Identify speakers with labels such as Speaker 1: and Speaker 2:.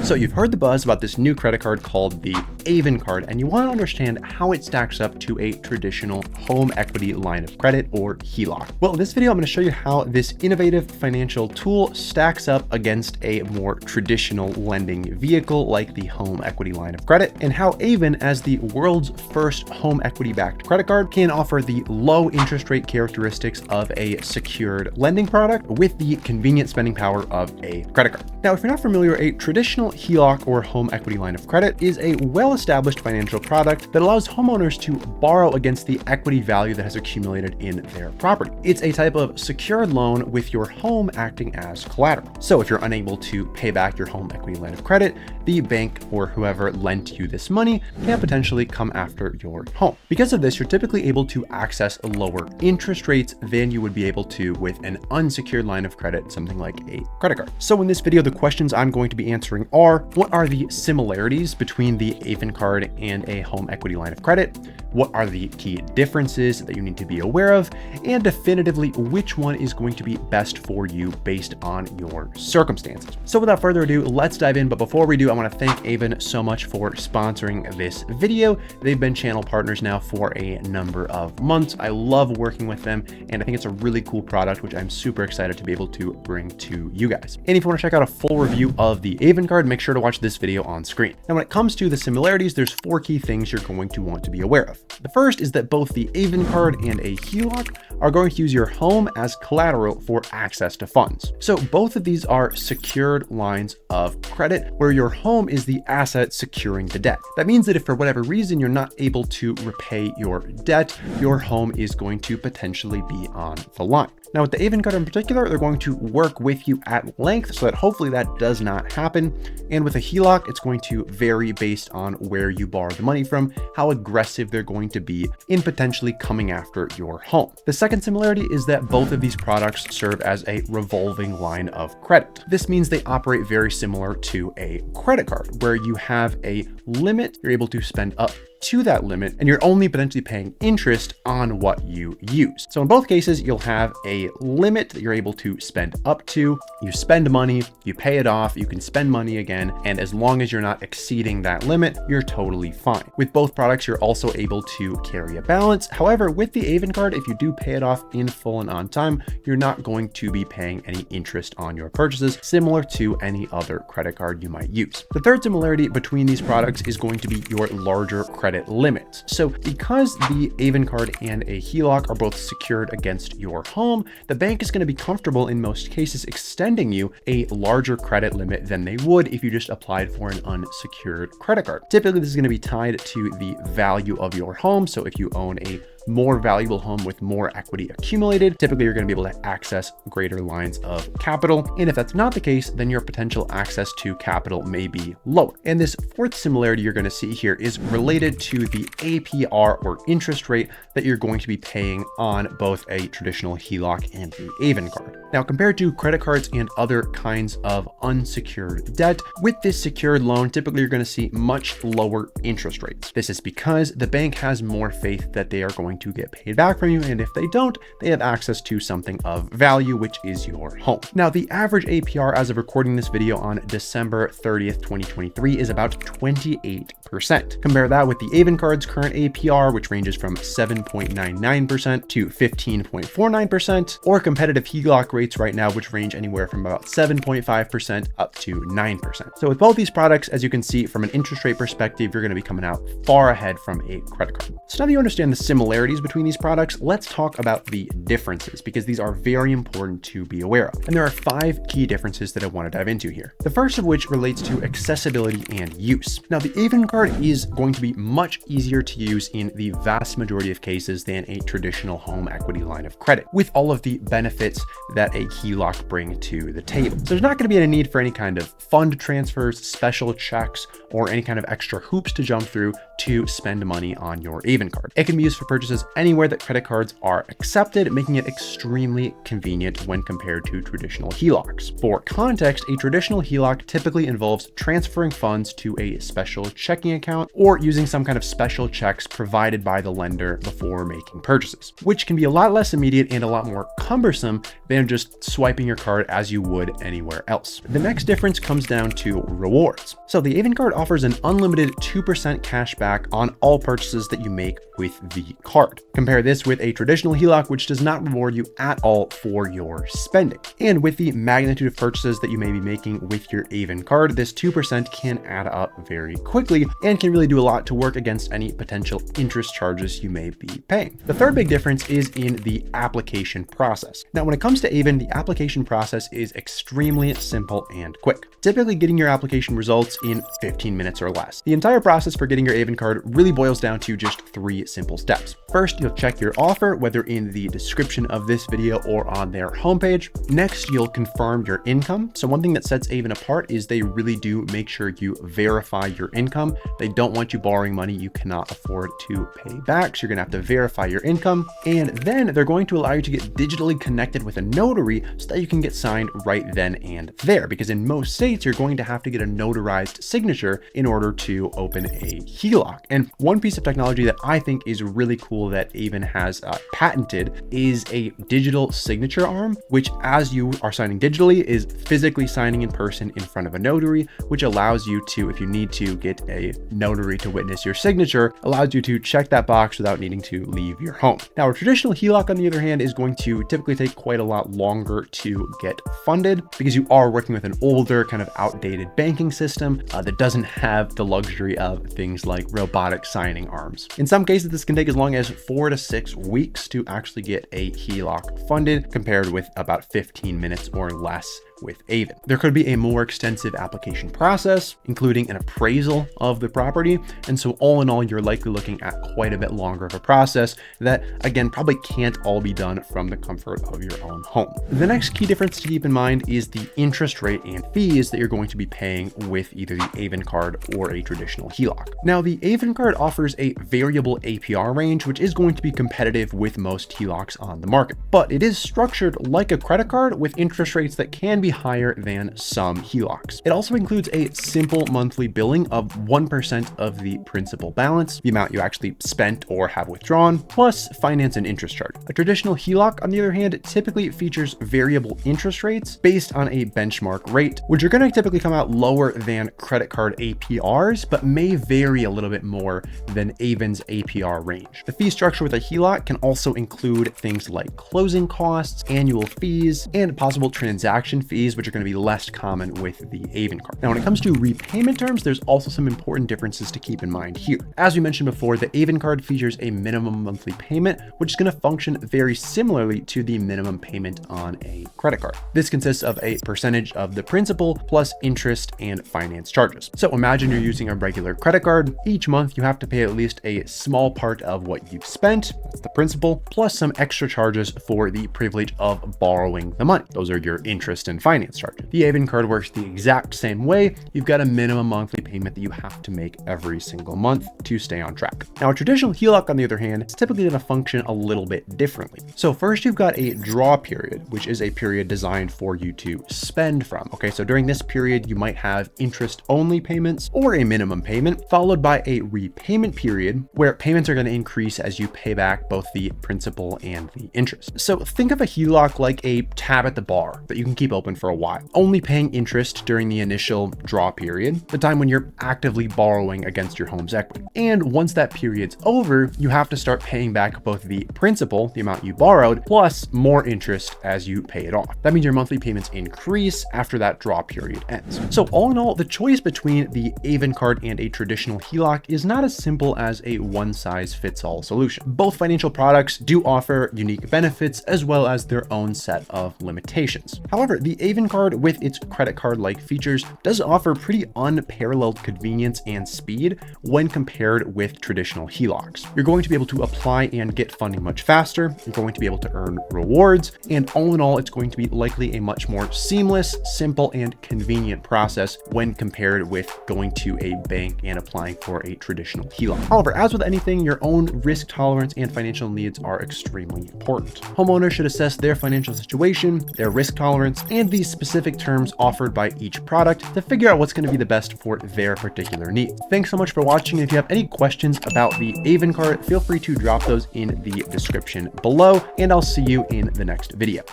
Speaker 1: So you've heard the buzz about this new credit card called the Aven card, and you want to understand how it stacks up to a traditional home equity line of credit, or HELOC. Well, in this video, I'm going to show you how this innovative financial tool stacks up against a more traditional lending vehicle like the home equity line of credit, and how Aven, as the world's first home equity backed credit card, can offer the low interest rate characteristics of a secured lending product with the convenient spending power of a credit card. Now, if you're not familiar, a traditional HELOC, or home equity line of credit, is a well-established financial product that allows homeowners to borrow against the equity value that has accumulated in their property. It's a type of secured loan with your home acting as collateral. So if you're unable to pay back your home equity line of credit, the bank or whoever lent you this money can potentially come after your home. Because of this, you're typically able to access lower interest rates than you would be able to with an unsecured line of credit, something like a credit card. So in this video, the questions I'm going to be answering are: what are the similarities between the Aven card and a home equity line of credit? What are the key differences that you need to be aware of? And definitively, which one is going to be best for you based on your circumstances? So without further ado, let's dive in. But before we do, I want to thank Aven so much for sponsoring this video. They've been channel partners now for a number of months. I love working with them, and I think it's a really cool product, which I'm super excited to be able to bring to you guys. And if you want to check out a full review of the Aven card, make sure to watch this video on screen. Now, when it comes to the similarities, there's 4 key things you're going to want to be aware of. The first is that both the Aven card and a HELOC are going to use your home as collateral for access to funds. So both of these are secured lines of credit where your home is the asset securing the debt. That means that if for whatever reason you're not able to repay your debt, your home is going to potentially be on the line. Now, with the Aven card in particular, they're going to work with you at length so that hopefully that does not happen. And with a HELOC, it's going to vary based on where you borrow the money from, how aggressive they're going to be in potentially coming after your home. The second similarity is that both of these products serve as a revolving line of credit. This means they operate very similar to a credit card, where you have a limit you're able to spend up to that limit, and you're only potentially paying interest on what you use. So in both cases, you'll have a limit that you're able to spend up to. You spend money, you pay it off, you can spend money again, and as long as you're not exceeding that limit, you're totally fine. With both products, you're also able to carry a balance. However, with the Aven card, if you do pay it off in full and on time, you're not going to be paying any interest on your purchases, similar to any other credit card you might use. The third similarity between these products is going to be your larger credit limits. So because the Aven card and a HELOC are both secured against your home, the bank is going to be comfortable in most cases extending you a larger credit limit than they would if you just applied for an unsecured credit card. Typically, this is going to be tied to the value of your home. So if you own a more valuable home with more equity accumulated, typically you're going to be able to access greater lines of capital. And if that's not the case, then your potential access to capital may be lower. And this fourth similarity you're going to see here is related to the APR, or interest rate, that you're going to be paying on both a traditional HELOC and the Aven card. Now, compared to credit cards and other kinds of unsecured debt, with this secured loan, typically you're going to see much lower interest rates. This is because the bank has more faith that they are going to get paid back from you, and if they don't, they have access to something of value, which is your home. Now, the average APR as of recording this video on December 30th, 2023 is about 28%. Compare that with the Aven card's current APR, which ranges from 7.99% to 15.49%, or competitive HELOC rates right now, which range anywhere from about 7.5% up to 9%. So with both these products, as you can see from an interest rate perspective, you're going to be coming out far ahead from a credit card. So now that you understand the similarities between these products, let's talk about the differences, because these are very important to be aware of. And there are 5 key differences that I want to dive into here. The first of which relates to accessibility and use. Now, the Aven card is going to be much easier to use in the vast majority of cases than a traditional home equity line of credit, with all of the benefits that a HELOC bring to the table. So there's not going to be any need for any kind of fund transfers, special checks, or any kind of extra hoops to jump through to spend money on your Aven card. It can be used for purchases purchases anywhere that credit cards are accepted, making it extremely convenient when compared to traditional HELOCs. For context, a traditional HELOC typically involves transferring funds to a special checking account or using some kind of special checks provided by the lender before making purchases, which can be a lot less immediate and a lot more cumbersome than just swiping your card as you would anywhere else. The next difference comes down to rewards. So the Aven card offers an unlimited 2% cash back on all purchases that you make with the card. Compare this with a traditional HELOC, which does not reward you at all for your spending. And with the magnitude of purchases that you may be making with your Aven card, this 2% can add up very quickly and can really do a lot to work against any potential interest charges you may be paying. The third big difference is in the application process. Now, when it comes to Aven, the application process is extremely simple and quick, typically getting your application results in 15 minutes or less. The entire process for getting your Aven card really boils down to just 3 simple steps. First, you'll check your offer, whether in the description of this video or on their homepage. Next, you'll confirm your income. So one thing that sets Aven apart is they really do make sure you verify your income. They don't want you borrowing money you cannot afford to pay back. So you're gonna have to verify your income. And then they're going to allow you to get digitally connected with a notary so that you can get signed right then and there. Because in most states, you're going to have to get a notarized signature in order to open a HELOC. And one piece of technology that I think is really cool that Aven has patented is a digital signature arm, which as you are signing digitally is physically signing in person in front of a notary, which allows you to, if you need to get a notary to witness your signature, allows you to check that box without needing to leave your home. Now, a traditional HELOC, on the other hand, is going to typically take quite a lot longer to get funded because you are working with an older, kind of outdated banking system that doesn't have the luxury of things like robotic signing arms. In some cases, this can take as long as 4 to 6 weeks to actually get a HELOC funded, compared with about 15 minutes or less with Aven. There could be a more extensive application process, including an appraisal of the property. And so all in all, you're likely looking at quite a bit longer of a process that, again, probably can't all be done from the comfort of your own home. The next key difference to keep in mind is the interest rate and fees that you're going to be paying with either the Aven card or a traditional HELOC. Now, the Aven card offers a variable APR range, which is going to be competitive with most HELOCs on the market, but it is structured like a credit card with interest rates that can be higher than some HELOCs. It also includes a simple monthly billing of 1% of the principal balance, the amount you actually spent or have withdrawn, plus finance and interest charge. A traditional HELOC, on the other hand, typically features variable interest rates based on a benchmark rate, which are going to typically come out lower than credit card APRs, but may vary a little bit more than Aven's APR range. The fee structure with a HELOC can also include things like closing costs, annual fees, and possible transaction fees, which are going to be less common with the Aven card. Now, when it comes to repayment terms, there's also some important differences to keep in mind here. As we mentioned before, the Aven card features a minimum monthly payment, which is going to function very similarly to the minimum payment on a credit card. This consists of a percentage of the principal plus interest and finance charges. So imagine you're using a regular credit card. Each month, you have to pay at least a small part of what you've spent, that's the principal, plus some extra charges for the privilege of borrowing the money. Those are your interest and finance charges. The Aven card works the exact same way. You've got a minimum monthly payment that you have to make every single month to stay on track. Now, a traditional HELOC, on the other hand, is typically going to function a little bit differently. So first, you've got a draw period, which is a period designed for you to spend from. Okay, so during this period, you might have interest-only payments or a minimum payment, followed by a repayment period where payments are going to increase as you pay back both the principal and the interest. So think of a HELOC like a tab at the bar that you can keep open for a while, only paying interest during the initial draw period, the time when you're actively borrowing against your home's equity. And once that period's over, you have to start paying back both the principal, the amount you borrowed, plus more interest as you pay it off. That means your monthly payments increase after that draw period ends. So all in all, the choice between the Aven card and a traditional HELOC is not as simple as a one-size-fits-all solution. Both financial products do offer unique benefits as well as their own set of limitations. However, the Aven card, with its credit card-like features, does offer pretty unparalleled convenience and speed when compared with traditional HELOCs. You're going to be able to apply and get funding much faster. You're going to be able to earn rewards, and all in all, it's going to be likely a much more seamless, simple, and convenient process when compared with going to a bank and applying for a traditional HELOC. However, as with anything, your own risk tolerance and financial needs are extremely important. Homeowners should assess their financial situation, their risk tolerance, and the specific terms offered by each product to figure out what's going to be the best for their particular needs. Thanks so much for watching. If you have any questions about the Aven card, feel free to drop those in the description below, and I'll see you in the next video.